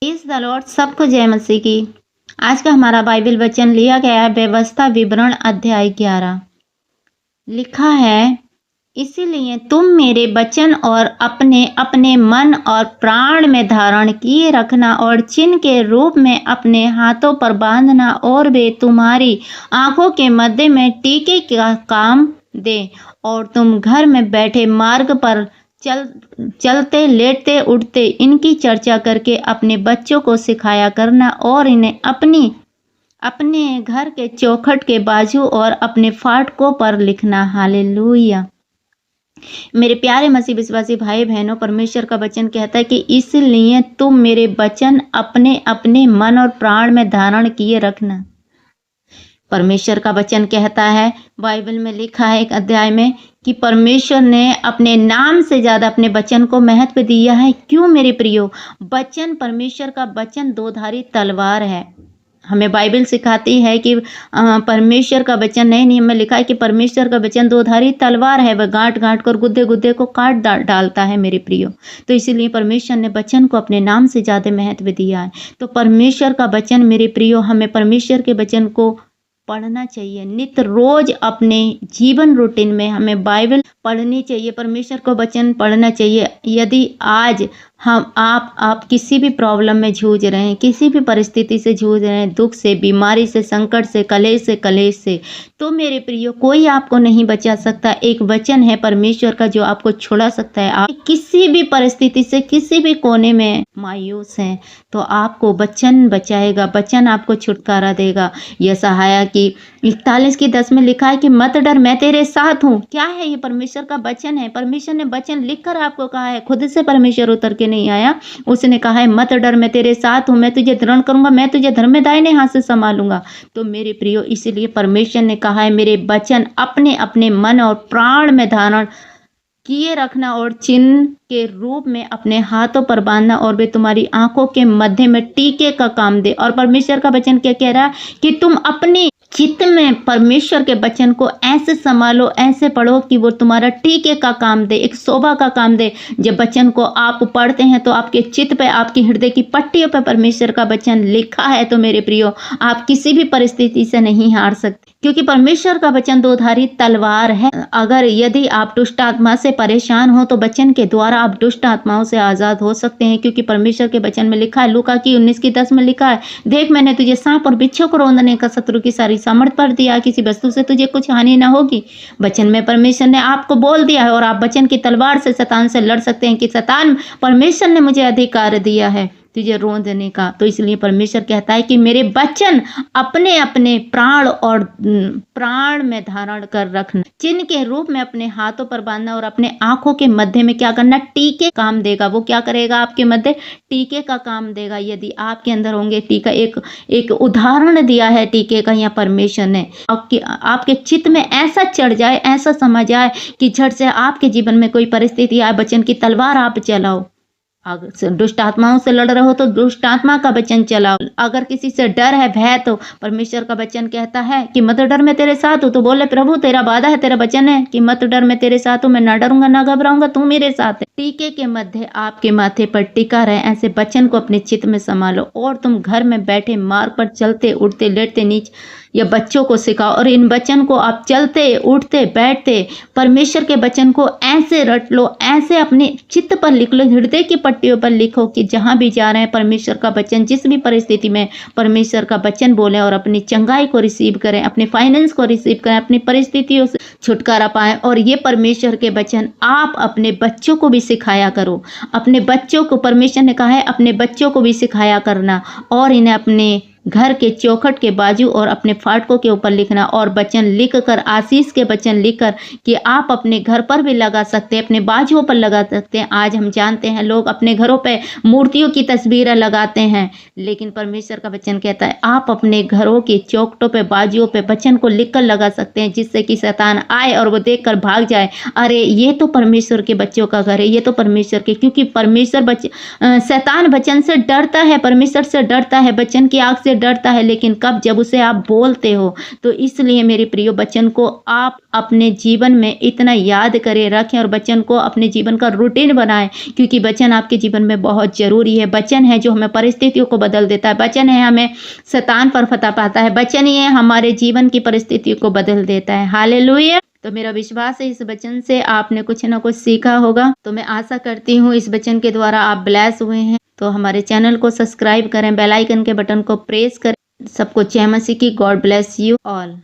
Praise the Lord, सबको जय मसीह की। आज का हमारा बाइबल वचन लिया गया है व्यवस्था विवरण अध्याय 11। लिखा है, इसीलिए तुम मेरे वचन और अपने अपने मन और प्राण में धारण किए रखना और चिन्ह के रूप में अपने हाथों पर बांधना, और वे तुम्हारी आंखों के मध्य में टीके का काम दे, और तुम घर में बैठे मार्ग पर चलते लेटते उठते इनकी चर्चा करके अपने बच्चों को सिखाया करना, और इन्हें अपने घर के चौखट के बाजू और अपने फाटकों पर लिखना। हालेलुया। मेरे प्यारे मसीह विश्वासी भाई बहनों, परमेश्वर का वचन कहता है कि इसलिए तुम मेरे वचन अपने अपने मन और प्राण में धारण किए रखना। परमेश्वर का वचन कहता है, बाइबल में लिखा है एक अध्याय में, कि परमेश्वर ने अपने नाम से ज़्यादा अपने वचन को महत्व दिया है। क्यों मेरे प्रियो? वचन, परमेश्वर का वचन दो-धारी तलवार है। हमें बाइबल सिखाती है कि परमेश्वर का वचन, नए नियम में लिखा है कि परमेश्वर का वचन दो-धारी तलवार है, वह गांठ गांठ कर गुद्दे गुद्दे को काट डालता है मेरे प्रियो। तो इसीलिए परमेश्वर ने वचन को अपने नाम से ज़्यादा महत्व दिया है। तो परमेश्वर का वचन मेरे प्रियो, हमें परमेश्वर के वचन को पढ़ना चाहिए। नित्य रोज अपने जीवन रूटीन में हमें बाइबल पढ़नी चाहिए, परमेश्वर को वचन पढ़ना चाहिए। यदि आज आप किसी भी प्रॉब्लम में जूझ रहे हैं, किसी भी परिस्थिति से जूझ रहे हैं, दुख से, बीमारी से, संकट से, कलेश से, तो मेरे प्रियो, कोई आपको नहीं बचा सकता। एक वचन है परमेश्वर का जो आपको छुड़ा सकता है। आप किसी भी परिस्थिति से, किसी भी कोने में मायूस हैं, तो आपको वचन बचाएगा, वचन आपको छुटकारा देगा। यशायाह की 41:10 में लिखा है कि मत डर, मैं तेरे साथ हूँ। क्या है ये? परमेश्वर का वचन है। परमेश्वर ने वचन लिखकर आपको कहा है, खुद से परमेश्वर उतर के नहीं आया। उसने कहा है, मत डर, मैं तेरे साथ हूँ, मैं तुझे दृढ़ करूंगा, मैं तुझे धर्म में दाहिने हाथ से संभालूंगा। तो मेरे प्रियो, इसलिए परमेश्वर ने कहा है, मेरे वचन अपने अपने मन और प्राण में धारण किए रखना और चिन्ह के रूप में अपने हाथों पर बांधना, और वे तुम्हारी आंखों के मध्य में टीके का काम दे। और परमेश्वर का वचन क्या कह रहा है? कि तुम अपनी चित्त में परमेश्वर के वचन को ऐसे संभालो, ऐसे पढ़ो कि वो तुम्हारा टीके का काम दे, एक शोभा का काम दे। जब वचन को आप पढ़ते हैं तो आपके चित्त पे, आपकी हृदय की पट्टियों पे परमेश्वर का वचन लिखा है। तो मेरे प्रियो, आप किसी भी परिस्थिति से नहीं हार सकते, क्योंकि परमेश्वर का वचन दो-धारी तलवार है। यदि आप दुष्ट आत्मा से परेशान हो, तो वचन के द्वारा आप दुष्ट आत्माओं से आजाद हो सकते हैं, क्योंकि परमेश्वर के वचन में लिखा है, लूका की 19:10 में लिखा है, देख मैंने तुझे सांप और बिच्छू को रौंदने का शत्रु की सारी सामर्थ पर दिया, किसी वस्तु से तुझे कुछ हानि ना होगी। वचन में परमेश्वर ने आपको बोल दिया है, और आप वचन की तलवार से शैतान से लड़ सकते हैं कि शैतान, परमेश्वर ने मुझे अधिकार दिया है तुझे रौंदने का। तो इसलिए परमेश्वर कहता है कि मेरे वचन अपने अपने प्राण में धारण कर रखना, चिन्ह के रूप में अपने हाथों पर बांधना, और अपने आंखों के मध्य में क्या करना? टीके काम देगा। वो क्या करेगा? आपके मध्य टीके का काम देगा। यदि आपके अंदर होंगे टीका, एक उदाहरण दिया है टीके का यहाँ परमेश्वर ने, आपके चित्त में ऐसा चढ़ जाए, ऐसा समझ आए कि झट से आपके जीवन में कोई परिस्थिति आए, वचन की तलवार आप चलाओ। अगर दुष्ट आत्माओं से लड़ रहे हो तो दुष्ट आत्मा का वचन चलाओ। अगर किसी से डर है, भय, तो परमेश्वर का वचन कहता है कि मत डर, मैं तेरे साथ हूँ। तो बोले, प्रभु तेरा वादा है, तेरा वचन है कि मत डर, मैं तेरे साथ हूँ, मैं ना डरूंगा ना घबराऊंगा, तू मेरे साथ है। टीके के मध्य आपके माथे पर टिका रहे, ऐसे वचन को अपने चित्त में संभालो, और तुम घर में बैठे मार्ग पर चलते उठते लेटते नीचे या बच्चों को सिखाओ। और इन वचन को आप चलते उठते बैठते परमेश्वर के वचन को ऐसे रट लो, ऐसे अपने चित्त पर लिख लो, हृदय की पट्टियों पर लिखो, कि जहां भी जा रहे हैं परमेश्वर का वचन, जिस भी परिस्थिति में परमेश्वर का वचन बोले, और अपनी चंगाई को रिसीव करें, अपने फाइनेंस को रिसीव करें, अपनी परिस्थितियों से छुटकारा पाएं। और ये परमेश्वर के वचन आप अपने बच्चों को भी सिखाया करो। अपने बच्चों को, परमेश्वर ने कहा है, अपने बच्चों को भी सिखाया करना, और इन्हें अपने घर के चौखट के बाजू और अपने फाटकों के ऊपर लिखना, और वचन लिखकर, आशीष के वचन लिखकर, कि आप अपने घर पर भी लगा सकते हैं, अपने बाजुओं पर लगा सकते हैं। आज हम जानते हैं लोग अपने घरों पे मूर्तियों की तस्वीरें लगाते हैं, लेकिन परमेश्वर का वचन कहता है आप अपने घरों के चौखटों पे, बाजुओं पे वचन को लिखकर लगा सकते हैं, जिससे कि शैतान आए और वो देखकर भाग जाए, अरे ये तो परमेश्वर के बच्चों का घर है, ये तो परमेश्वर के। क्योंकि परमेश्वर शैतान वचन से डरता है, परमेश्वर से डरता है, वचन की आग से उससे डरता है, लेकिन कब, जब उसे आप बोलते हो। तो इसलिए मेरे प्रिय वचन को आप अपने जीवन में इतना याद करें, रखें और वचन को अपने जीवन का रूटीन बनाएं, क्योंकि वचन आपके जीवन में बहुत जरूरी है। वचन है जो हमें परिस्थितियों को बदल देता है, वचन है हमें शैतान पर फतह पाता है, वचन ही है हमारे जीवन की परिस्थितियों को बदल देता है। हालेलुया। तो मेरा विश्वास है इस वचन से आपने कुछ ना कुछ सीखा होगा। तो मैं आशा करती हूँ इस वचन के द्वारा आप ब्लेस हुए हैं। तो हमारे चैनल को सब्सक्राइब करें, बेल आइकन के बटन को प्रेस करें। सबको जय मसीह की। God bless you all.